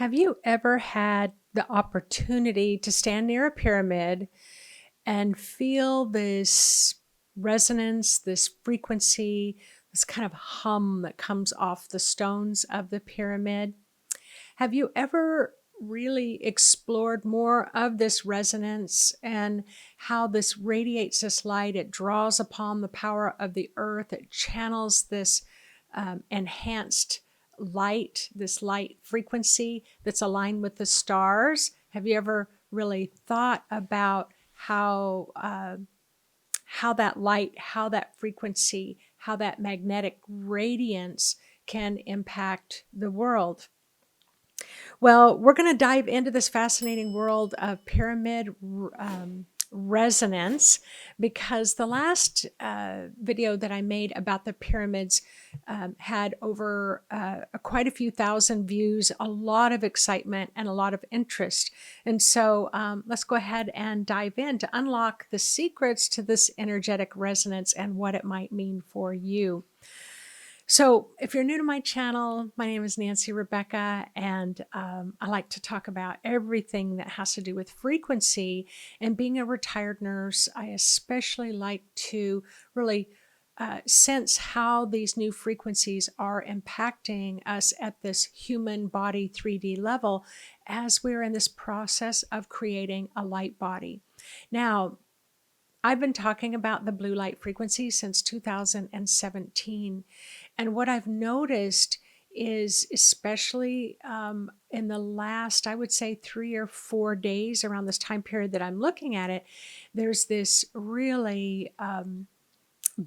Have you ever had the opportunity to stand near a pyramid and feel this resonance, this frequency, this kind of hum that comes off the stones of the pyramid? Have you ever really explored more of this resonance and how this radiates this light? It draws upon the power of the earth, it channels this enhanced light, this light frequency that's aligned with the stars. Have you ever really thought about how that light, how that frequency, how that magnetic radiance can impact the world? Well, we're going to dive into this fascinating world of pyramid resonance, because the last video that I made about the pyramids had over quite a few thousand views, a lot of excitement and a lot of interest. And so let's go ahead and dive in to unlock the secrets to this energetic resonance and what it might mean for you. So if you're new to my channel, my name is Nancy Rebecca, and I like to talk about everything that has to do with frequency. And being a retired nurse, I especially like to really sense how these new frequencies are impacting us at this human body 3D level as we're in this process of creating a light body. Now, I've been talking about the blue light frequency since 2017. And what I've noticed is, especially in the last, I would say 3 or 4 days around this time period that I'm looking at it, there's this really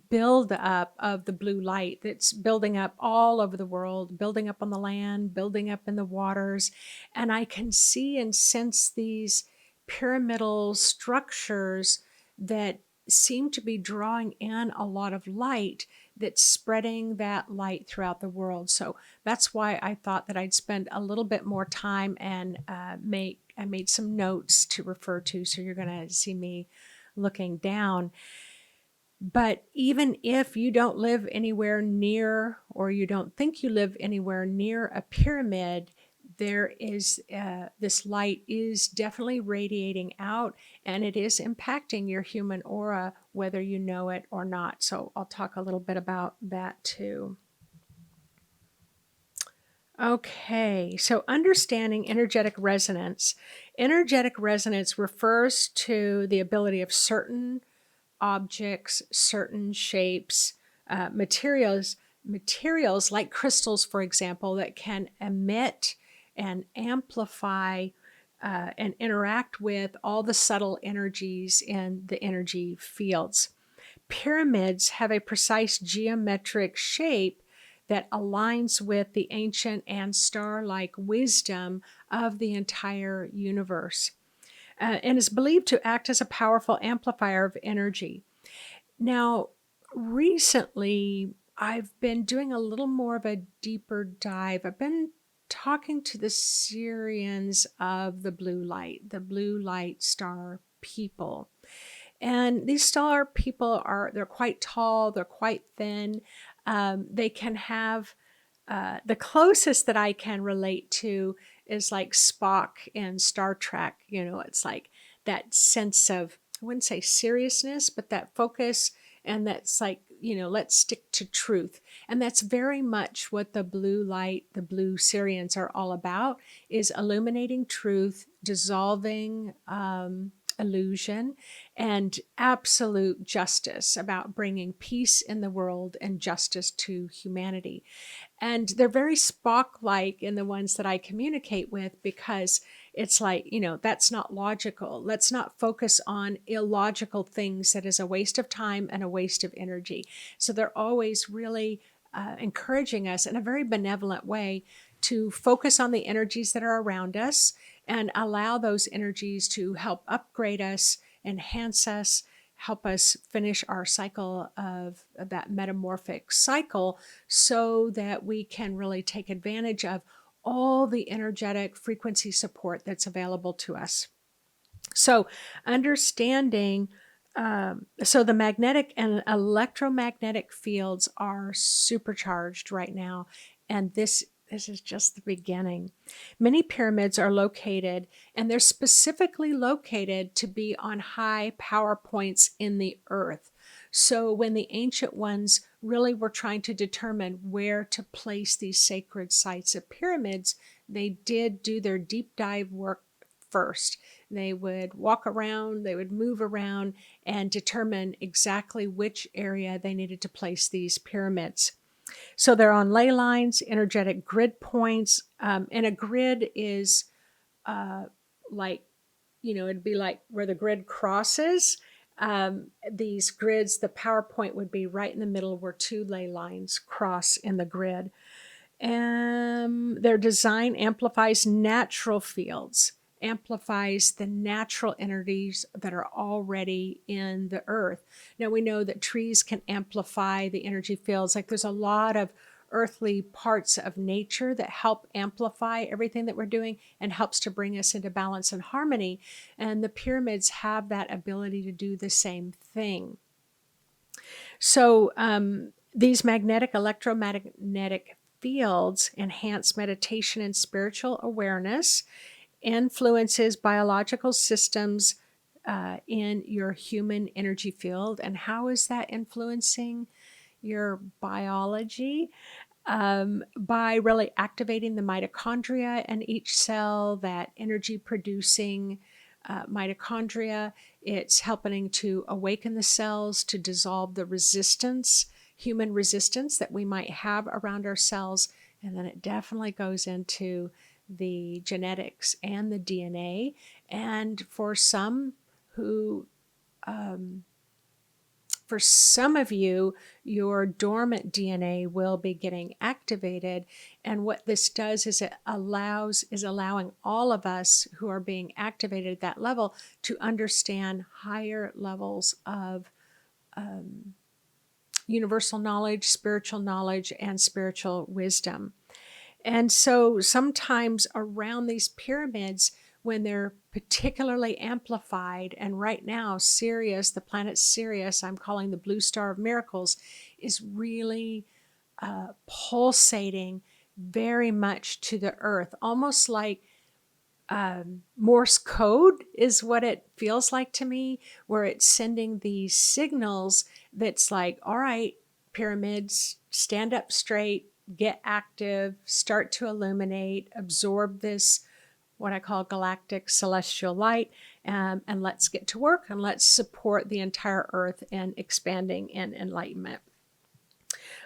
build up of the blue light that's building up all over the world, building up on the land, building up in the waters. And I can see and sense these pyramidal structures that seem to be drawing in a lot of light, that's spreading that light throughout the world. So that's why I thought that I'd spend a little bit more time and I made some notes to refer to. So you're going to see me looking down. But even if you don't live anywhere near, or you don't think you live anywhere near a pyramid, there is this light is definitely radiating out, and it is impacting your human aura, whether you know it or not. So I'll talk a little bit about that too. Okay, so understanding energetic resonance. Energetic resonance refers to the ability of certain objects, certain shapes, materials like crystals, for example, that can emit and amplify and interact with all the subtle energies in the energy fields. Pyramids have a precise geometric shape that aligns with the ancient and star-like wisdom of the entire universe. And is believed to act as a powerful amplifier of energy. Now, recently, I've been doing a little more of a deeper dive. I've been talking to the Sirians of the blue light star people. And these star people they're quite tall, they're quite thin. They can have, the closest that I can relate to is like Spock in Star Trek. You know, it's like that sense of, I wouldn't say seriousness, but that focus, and that's like, you know, let's stick to truth. And that's very much what the blue light, the blue Syrians are all about, is illuminating truth, dissolving illusion, and absolute justice, about bringing peace in the world and justice to humanity. And they're very Spock-like in the ones that I communicate with, because it's like, you know, that's not logical. Let's not focus on illogical things. That is a waste of time and a waste of energy. So they're always really encouraging us in a very benevolent way to focus on the energies that are around us and allow those energies to help upgrade us, enhance us, help us finish our cycle of that metamorphic cycle, so that we can really take advantage of all the energetic frequency support that's available to us. So understanding, so the magnetic and electromagnetic fields are supercharged right now, and this This is just the beginning. Many pyramids are located, and they're specifically located to be on high power points in the earth. So when the ancient ones really were trying to determine where to place these sacred sites of pyramids, they did do their deep dive work first. They would walk around, they would move around, and determine exactly which area they needed to place these pyramids. So they're on ley lines, energetic grid points, and a grid is like, it'd be like where the grid crosses. These grids, the power point would be right in the middle where two ley lines cross in the grid. Their design amplifies natural fields, amplifies the natural energies that are already in the earth. Now we know that trees can amplify the energy fields. Like there's a lot of earthly parts of nature that help amplify everything that we're doing and helps to bring us into balance and harmony. And the pyramids have that ability to do the same thing. So these electromagnetic fields enhance meditation and spiritual awareness, influences biological systems in your human energy field. And how is that influencing your biology? By really activating the mitochondria in each cell, that energy producing mitochondria. It's helping to awaken the cells, to dissolve the resistance, human resistance that we might have around our cells. And then it definitely goes into the genetics and the DNA. And for some who, for some of you, your dormant DNA will be getting activated. And what this does is allowing all of us who are being activated at that level to understand higher levels of universal knowledge, and spiritual wisdom. And so sometimes around these pyramids, when they're particularly amplified, and right now Sirius, the planet Sirius, I'm calling the blue star of miracles, is really pulsating very much to the earth, almost like Morse code is what it feels like to me, where it's sending these signals that's like, all right, pyramids, stand up straight, get active, start to illuminate, absorb this, what I call galactic celestial light, and let's get to work and let's support the entire earth in expanding in enlightenment.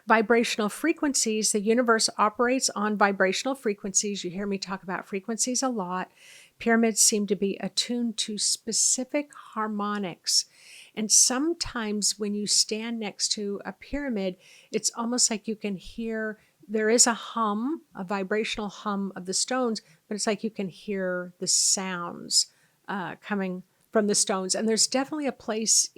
Vibrational frequencies, the universe operates on vibrational frequencies. You hear me talk about frequencies a lot. Pyramids seem to be attuned to specific harmonics. And sometimes when you stand next to a pyramid, it's almost like you can hear, there is a hum, a vibrational hum of the stones, but it's like you can hear the sounds coming from the stones. And there's definitely a place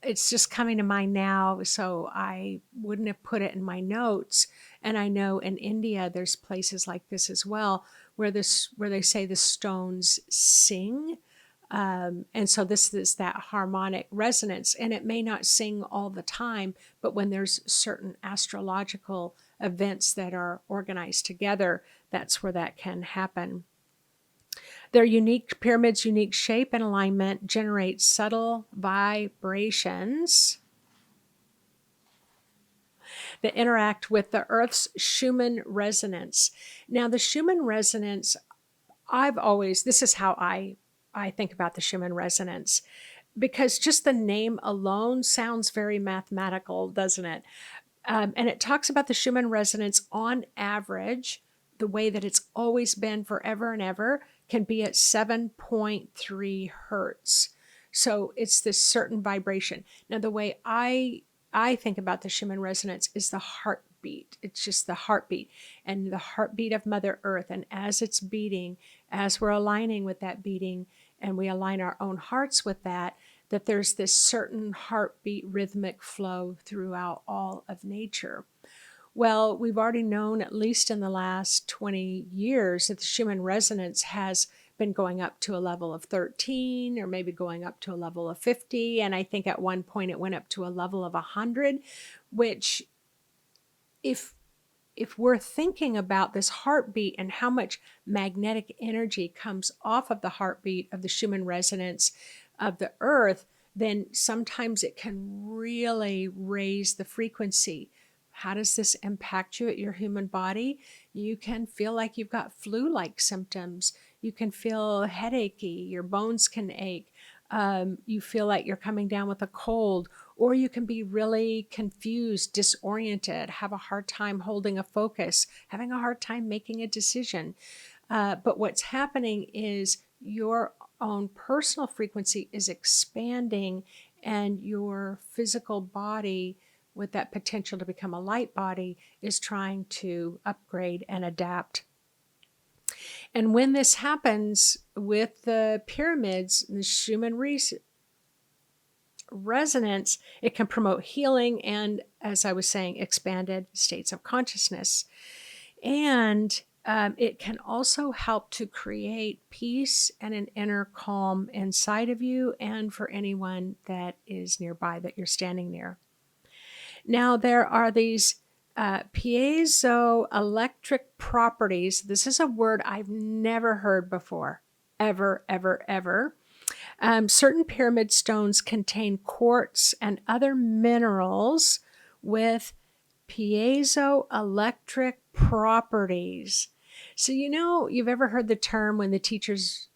it's just coming to mind now, so I wouldn't have put it in my notes. And I know in India there's places like this as well, where they say the stones sing. And so this is that harmonic resonance, and it may not sing all the time, but when there's certain astrological events that are organized together, that's where that can happen. Their pyramid's unique shape and alignment generates subtle vibrations that interact with the Earth's Schumann resonance. Now, the Schumann resonance, this is how I think about the Schumann resonance, because just the name alone sounds very mathematical, doesn't it? And it talks about the Schumann resonance on average, the way that it's always been forever and ever, can be at 7.3 hertz. So it's this certain vibration. Now, the way I think about the Schumann resonance is the heartbeat. It's just the heartbeat and the heartbeat of Mother Earth. And as it's beating, as we're aligning with that beating, and we align our own hearts with that there's this certain heartbeat rhythmic flow throughout all of nature. Well, we've already known, at least in the last 20 years, that the Schumann resonance has been going up to a level of 13, or maybe going up to a level of 50. And I think at one point it went up to a level of 100, which, if if we're thinking about this heartbeat and how much magnetic energy comes off of the heartbeat of the Schumann resonance of the earth, then sometimes it can really raise the frequency. How does this impact you at your human body? You can feel like you've got flu-like symptoms. You can feel headachy. Your bones can ache. You feel like you're coming down with a cold, or you can be really confused, disoriented, have a hard time holding a focus, having a hard time making a decision. But what's happening is your own personal frequency is expanding, and your physical body, with that potential to become a light body, is trying to upgrade and adapt. And when this happens with the pyramids, the Schumann resonance, it can promote healing and, as I was saying, expanded states of consciousness. And it can also help to create peace and an inner calm inside of you and for anyone that is nearby that you're standing near. Now, there are these piezoelectric properties. This is a word I've never heard before, ever, ever, ever. Certain pyramid stones contain quartz and other minerals with piezoelectric properties. So, you've ever heard the term when the teachers,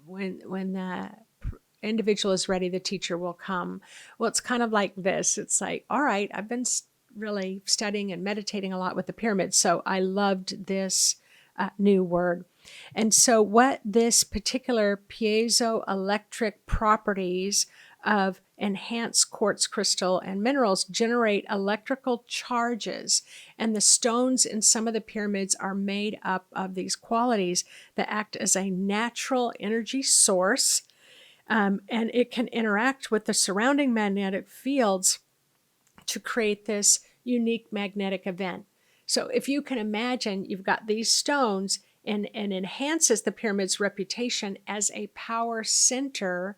when the individual is ready, the teacher will come. Well, it's kind of like this. It's like, all right, I've been really studying and meditating a lot with the pyramids, so I loved this new word. And so what this particular piezoelectric properties of enhanced quartz crystal and minerals generate electrical charges, and the stones in some of the pyramids are made up of these qualities that act as a natural energy source, and it can interact with the surrounding magnetic fields to create this unique magnetic event. So if you can imagine, you've got these stones, and enhances the pyramid's reputation as a power center.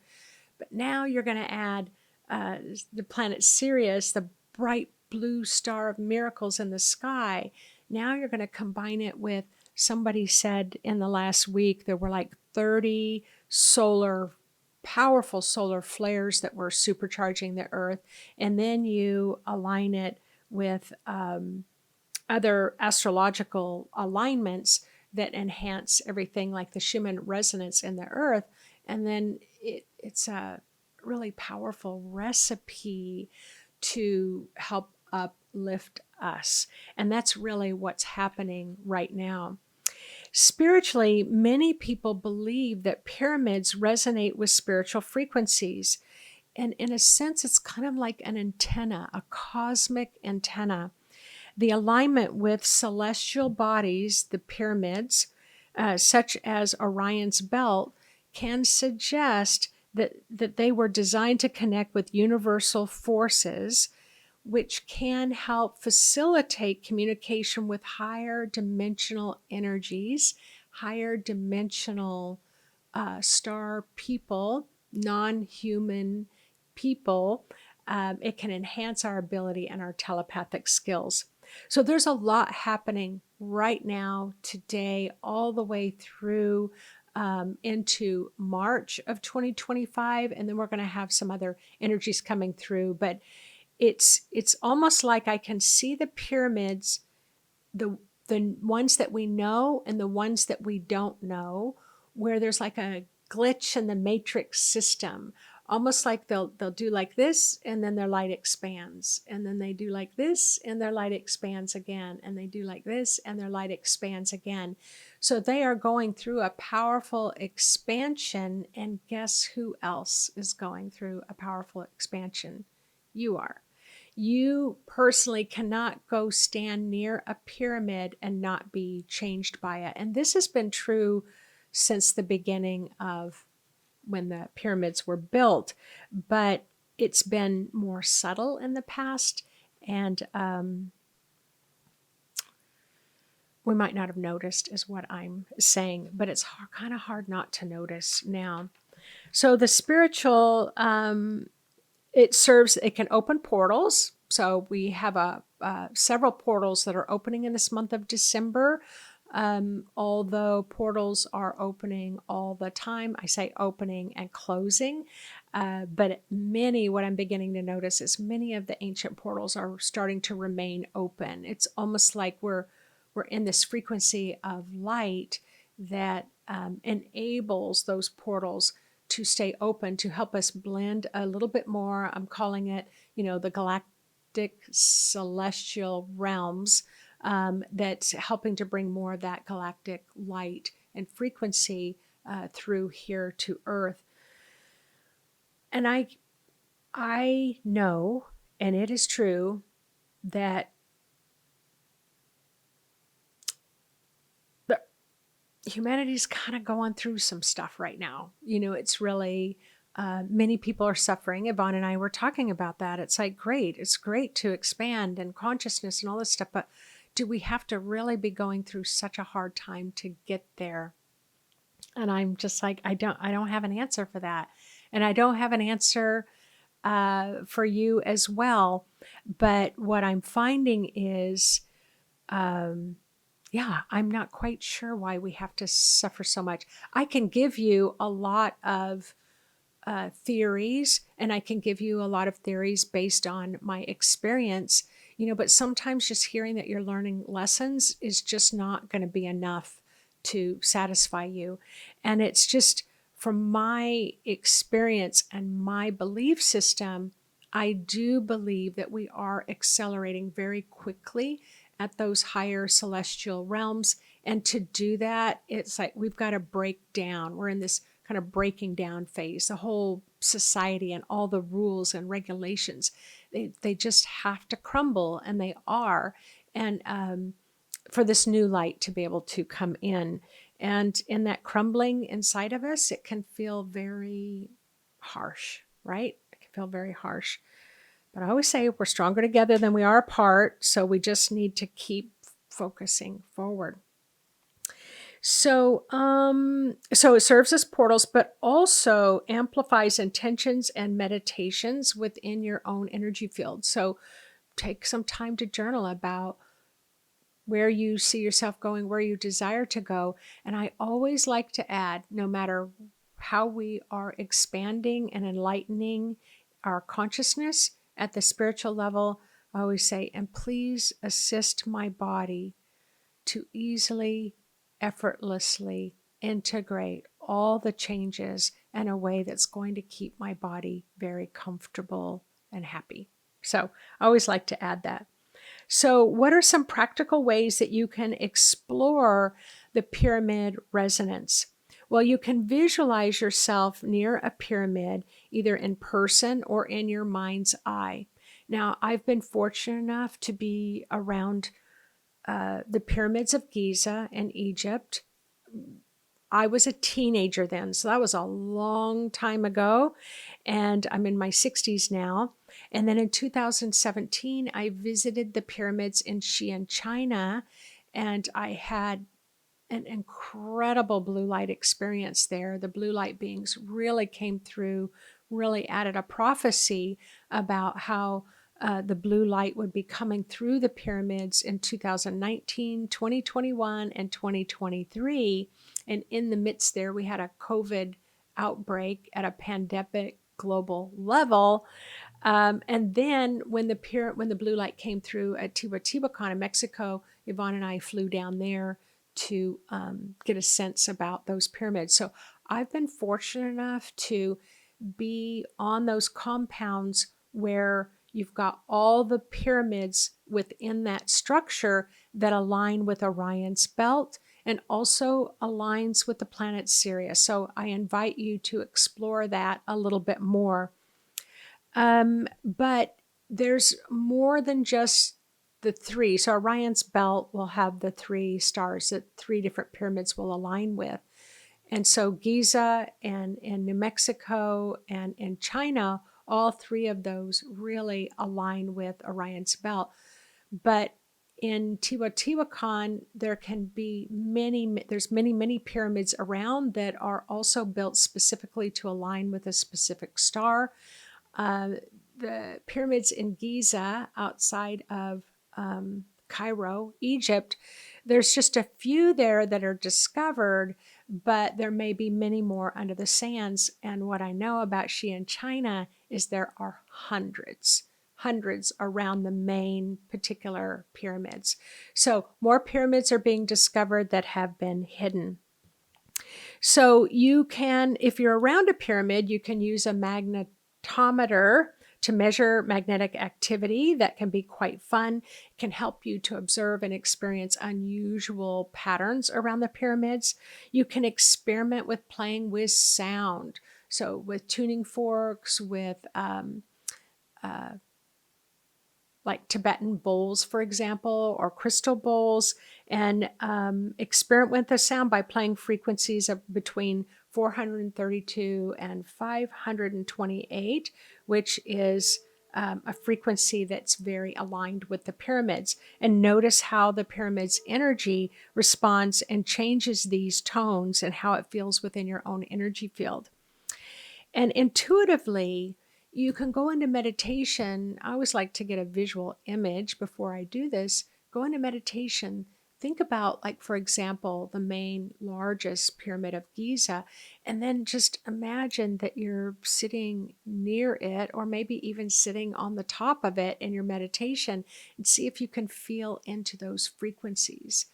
But now you're going to add the planet Sirius, the bright blue star of miracles in the sky. Now you're going to combine it with, somebody said in the last week, there were like 30 powerful solar flares that were supercharging the earth. And then you align it with other astrological alignments that enhance everything, like the Schumann resonance in the earth. And then it's a really powerful recipe to help uplift us. And that's really what's happening right now. Spiritually, many people believe that pyramids resonate with spiritual frequencies. And in a sense, it's kind of like an antenna, a cosmic antenna. The alignment with celestial bodies, the pyramids, such as Orion's belt, can suggest that they were designed to connect with universal forces, which can help facilitate communication with higher dimensional energies, higher dimensional star people, non-human people. It can enhance our ability and our telepathic skills. So there's a lot happening right now, today, all the way through into March of 2025, and then we're going to have some other energies coming through. But it's almost like I can see the pyramids, the ones that we know and the ones that we don't know, where there's like a glitch in the matrix system. Almost like they'll do like this, and then their light expands, and then they do like this, and their light expands again, and they do like this, and their light expands again. So they are going through a powerful expansion, and guess who else is going through a powerful expansion? You are. You personally cannot go stand near a pyramid and not be changed by it. And this has been true since the beginning of when the pyramids were built, but it's been more subtle in the past, and we might not have noticed, is what I'm saying, but it's kind of hard not to notice now. So the spiritual, it can open portals So we have several portals that are opening in this month of December. Although portals are opening all the time, I say opening and closing. But what I'm beginning to notice is many of the ancient portals are starting to remain open. It's almost like we're in this frequency of light that enables those portals to stay open, to help us blend a little bit more. I'm calling it, the galactic celestial realms, that's helping to bring more of that galactic light and frequency through here to Earth. And I know, and it is true, that humanity's kind of going through some stuff right now. It's really, many people are suffering. Yvonne and I were talking about that. It's like, it's great to expand and consciousness and all this stuff, but do we have to really be going through such a hard time to get there? And I'm just like, I don't have an answer for that. And I don't have an answer for you as well. But what I'm finding is, I'm not quite sure why we have to suffer so much. I can give you a lot of theories, and I can give you a lot of theories based on my experience, but sometimes just hearing that you're learning lessons is just not going to be enough to satisfy you. And it's just from my experience and my belief system, I do believe that we are accelerating very quickly at those higher celestial realms. And to do that, it's like we've got to break down. We're in this kind of breaking down phase. The whole society and all the rules and regulations, they just have to crumble, and they are. And for this new light to be able to come in. And in that crumbling inside of us, it can feel very harsh, right? It can feel very harsh. But I always say we're stronger together than we are apart. So we just need to keep focusing forward. So, so it serves as portals, but also amplifies intentions and meditations within your own energy field. So take some time to journal about where you see yourself going, where you desire to go. And I always like to add, no matter how we are expanding and enlightening our consciousness at the spiritual level, I always say, and please assist my body to easily, effortlessly integrate all the changes in a way that's going to keep my body very comfortable and happy. So I always like to add that. So what are some practical ways that you can explore the pyramid resonance? Well, you can visualize yourself near a pyramid, either in person or in your mind's eye. Now, I've been fortunate enough to be around the pyramids of Giza in Egypt. I was a teenager then, so that was a long time ago, and I'm in my 60s now. And then in 2017, I visited the pyramids in Xi'an, China, and I had an incredible blue light experience there. The blue light beings really came through, really added a prophecy about how the blue light would be coming through the pyramids in 2019, 2021, and 2023. And in the midst there, we had a COVID outbreak at a pandemic global level. And then when the blue light came through at Teotihuacan in Mexico, Yvonne and I flew down there to get a sense about those pyramids. So I've been fortunate enough to be on those compounds where you've got all the pyramids within that structure that align with Orion's belt and also aligns with the planet Sirius. So I invite you to explore that a little bit more. But there's more than just the three. So Orion's belt will have the three stars that three different pyramids will align with. And so Giza and in New Mexico and in China, all three of those really align with Orion's belt. But in Teotihuacan, there can be many pyramids around that are also built specifically to align with a specific star. the pyramids in Giza outside of Cairo, Egypt, there's just a few there that are discovered, but there may be many more under the sands. And what I know about Xi'an, China is there are hundreds around the main particular pyramids. So more pyramids are being discovered that have been hidden. So you can, if you're around a pyramid, you can use a magnetometer to measure magnetic activity. That can be quite fun. It can help you to observe and experience unusual patterns around the pyramids. You can experiment with playing with sound. So with tuning forks, with like Tibetan bowls, for example, or crystal bowls, and experiment with the sound by playing frequencies of between 432 and 528, which is a frequency that's very aligned with the pyramids. And notice how the pyramid's energy responds and changes these tones and how it feels within your own energy field. And intuitively, you can go into meditation. I always like to get a visual image before I do this. Go into meditation. Think about, like, for example, the main largest pyramid of Giza, and then just imagine that you're sitting near it, or maybe even sitting on the top of it in your meditation, and see if you can feel into those frequencies.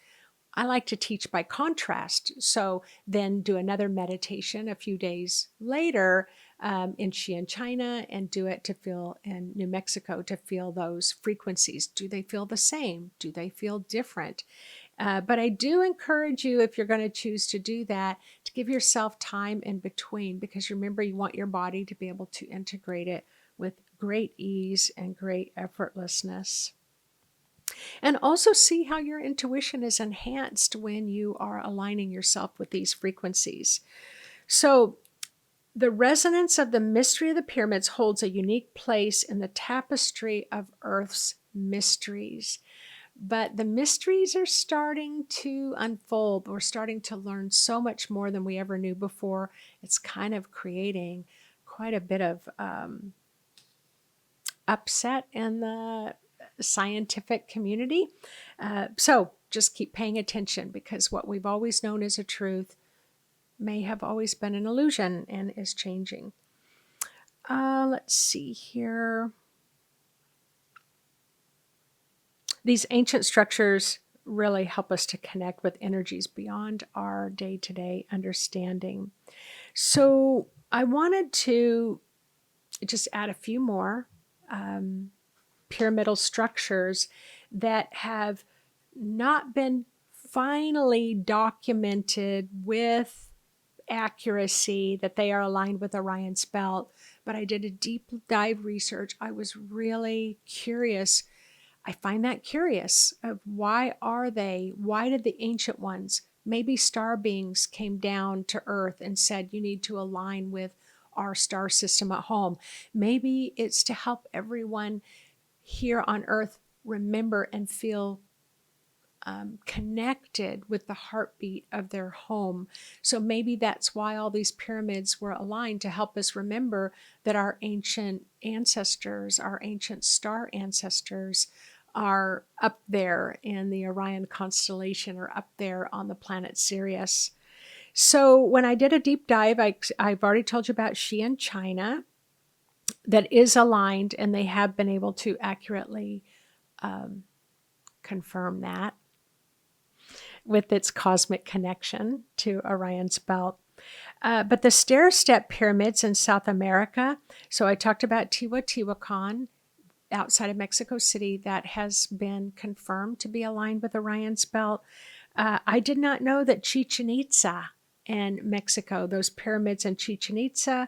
I like to teach by contrast. So then do another meditation a few days later in Xi'an, China, and do it to feel in New Mexico to feel those frequencies. Do they feel the same? Do they feel different? But I do encourage you, if you're going to choose to do that, to give yourself time in between, because remember, you want your body to be able to integrate it with great ease and great effortlessness. And also see how your intuition is enhanced when you are aligning yourself with these frequencies. So the resonance of the mystery of the pyramids holds a unique place in the tapestry of Earth's mysteries. But the mysteries are starting to unfold. We're starting to learn so much more than we ever knew before. It's kind of creating quite a bit of upset in the scientific community. So just keep paying attention, because what we've always known as a truth may have always been an illusion and is changing. Let's see here. These ancient structures really help us to connect with energies beyond our day-to-day understanding. So I wanted to just add a few more pyramidal structures that have not been finally documented with accuracy that they are aligned with Orion's belt. But I did a deep dive research. I was really curious. I find that curious of why did the ancient ones, maybe star beings, came down to Earth and said, you need to align with our star system at home. Maybe it's to help everyone here on Earth remember and feel connected with the heartbeat of their home. So maybe that's why all these pyramids were aligned, to help us remember that our ancient ancestors, our ancient star ancestors, are up there in the Orion constellation, or up there on the planet Sirius. So when I did a deep dive, I've already told you about Xi'an, China, that is aligned, and they have been able to accurately confirm that with its cosmic connection to Orion's belt. But the stair-step pyramids in South America, so I talked about Teotihuacan outside of Mexico City, that has been confirmed to be aligned with Orion's belt. I did not know that Chichen Itza in Mexico, those pyramids in Chichen Itza,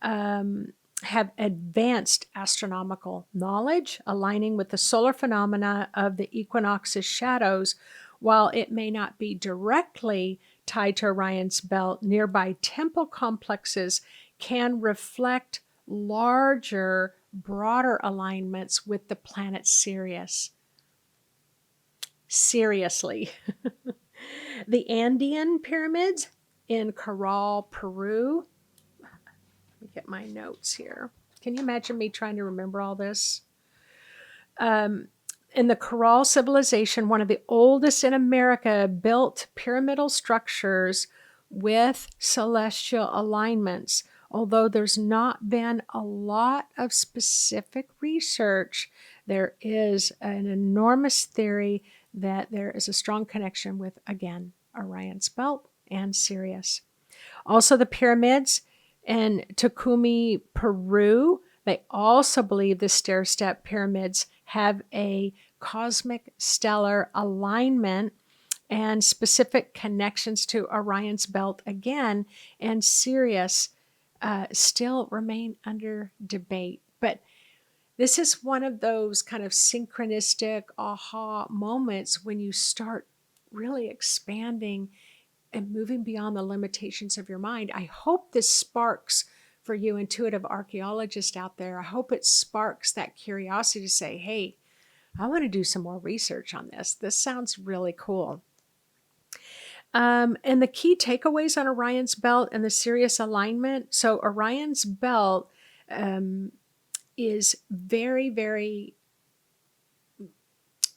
have advanced astronomical knowledge, aligning with the solar phenomena of the equinox's shadows. While it may not be directly tied to Orion's belt, nearby temple complexes can reflect larger, broader alignments with the planet Sirius. Seriously. The Andean pyramids in Caral, Peru. Let me get my notes here. Can you imagine me trying to remember all this? In the Coral civilization, one of the oldest in America, built pyramidal structures with celestial alignments. Although there's not been a lot of specific research, there is an enormous theory that there is a strong connection with, again, Orion's belt and Sirius. Also, the pyramids in Tucumán, Peru, they also believe the stair-step pyramids have a cosmic stellar alignment and specific connections to Orion's belt again, and Sirius still remain under debate. But this is one of those kind of synchronistic aha moments when you start really expanding and moving beyond the limitations of your mind. I hope this sparks for you intuitive archaeologists out there. I hope it sparks that curiosity to say, hey, I want to do some more research on this. This sounds really cool. And the key takeaways on Orion's belt and the Sirius alignment. So Orion's belt is very, very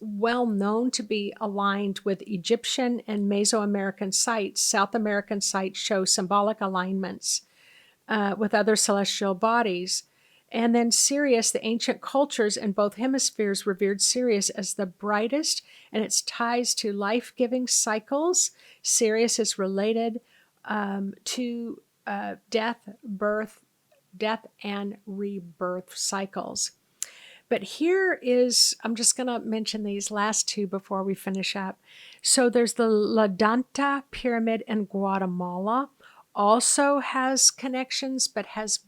well known to be aligned with Egyptian and Mesoamerican sites. South American sites show symbolic alignments with other celestial bodies. And then Sirius, the ancient cultures in both hemispheres revered Sirius as the brightest, and its ties to life-giving cycles. Sirius is related to death and rebirth cycles. But here is, I'm just going to mention these last two before we finish up. So there's the La Danta Pyramid in Guatemala, also has connections, but has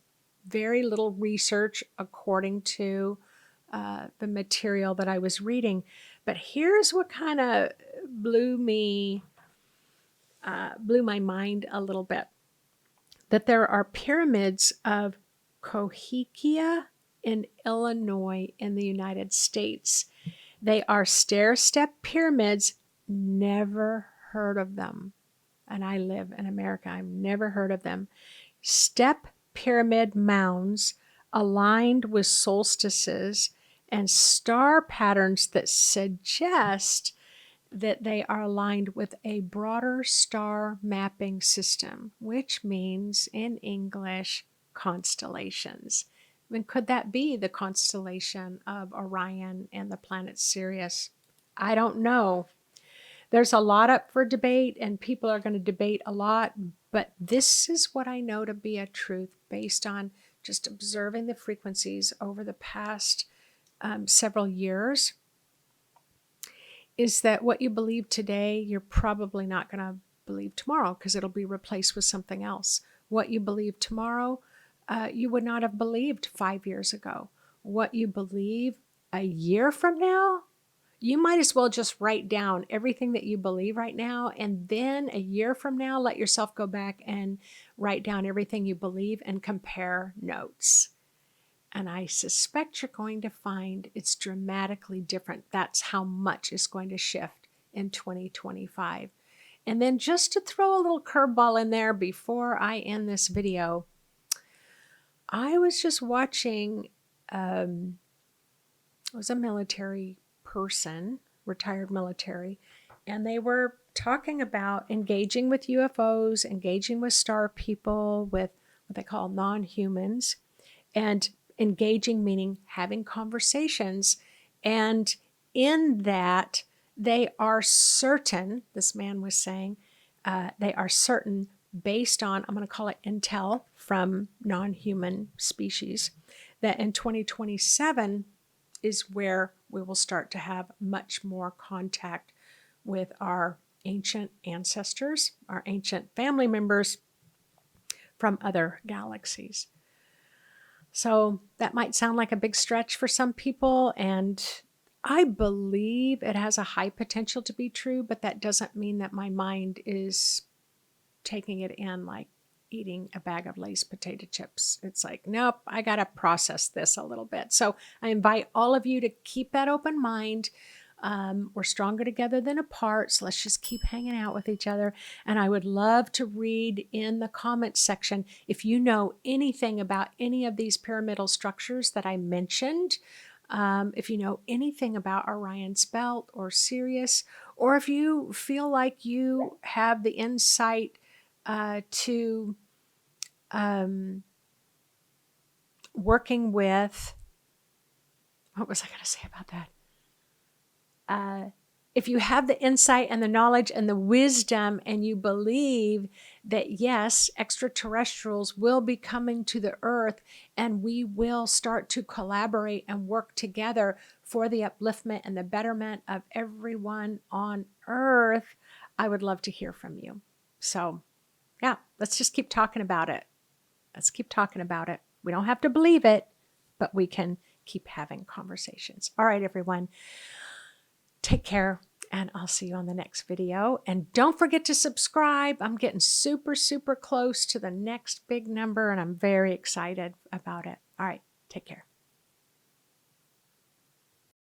very little research according to the material that I was reading. But here's what kind of blew my mind a little bit. That there are pyramids of Cahokia in Illinois in the United States. They are stair-step pyramids. Never heard of them. And I live in America. I've never heard of them. Step pyramid mounds aligned with solstices and star patterns that suggest that they are aligned with a broader star mapping system, which means in English, constellations. I mean, could that be the constellation of Orion and the planet Sirius? I don't know. There's a lot up for debate, and people are going to debate a lot, but this is what I know to be a truth based on just observing the frequencies over the past several years, is that what you believe today, you're probably not going to believe tomorrow because it'll be replaced with something else. What you believe tomorrow, you would not have believed 5 years ago. What you believe a year from now, you might as well just write down everything that you believe right now, and then a year from now, let yourself go back and write down everything you believe and compare notes. And I suspect you're going to find it's dramatically different. That's how much is going to shift in 2025. And then just to throw a little curveball in there before I end this video, I was just watching, it was a military person, retired military, and they were talking about engaging with UFOs, engaging with star people, with what they call non-humans, and engaging meaning having conversations. And in that, they are certain, this man was saying, they are certain based on, I'm going to call it intel from non-human species, that in 2027 is where we will start to have much more contact with our ancient ancestors, our ancient family members from other galaxies. So that might sound like a big stretch for some people, and I believe it has a high potential to be true, but that doesn't mean that my mind is taking it in like eating a bag of Lay's potato chips. It's like, nope, I got to process this a little bit. So I invite all of you to keep that open mind. We're stronger together than apart, so let's just keep hanging out with each other. And I would love to read in the comments section if you know anything about any of these pyramidal structures that I mentioned. If you know anything about Orion's belt or Sirius, or if you feel like you have the insight to working with, what was I going to say about that? If you have the insight and the knowledge and the wisdom, and you believe that yes, extraterrestrials will be coming to the earth and we will start to collaborate and work together for the upliftment and the betterment of everyone on earth, I would love to hear from you. So yeah, let's just keep talking about it. Let's keep talking about it. We don't have to believe it, but we can keep having conversations. All right, everyone. Take care, and I'll see you on the next video. And don't forget to subscribe. I'm getting super, super close to the next big number, and I'm very excited about it. All right, take care.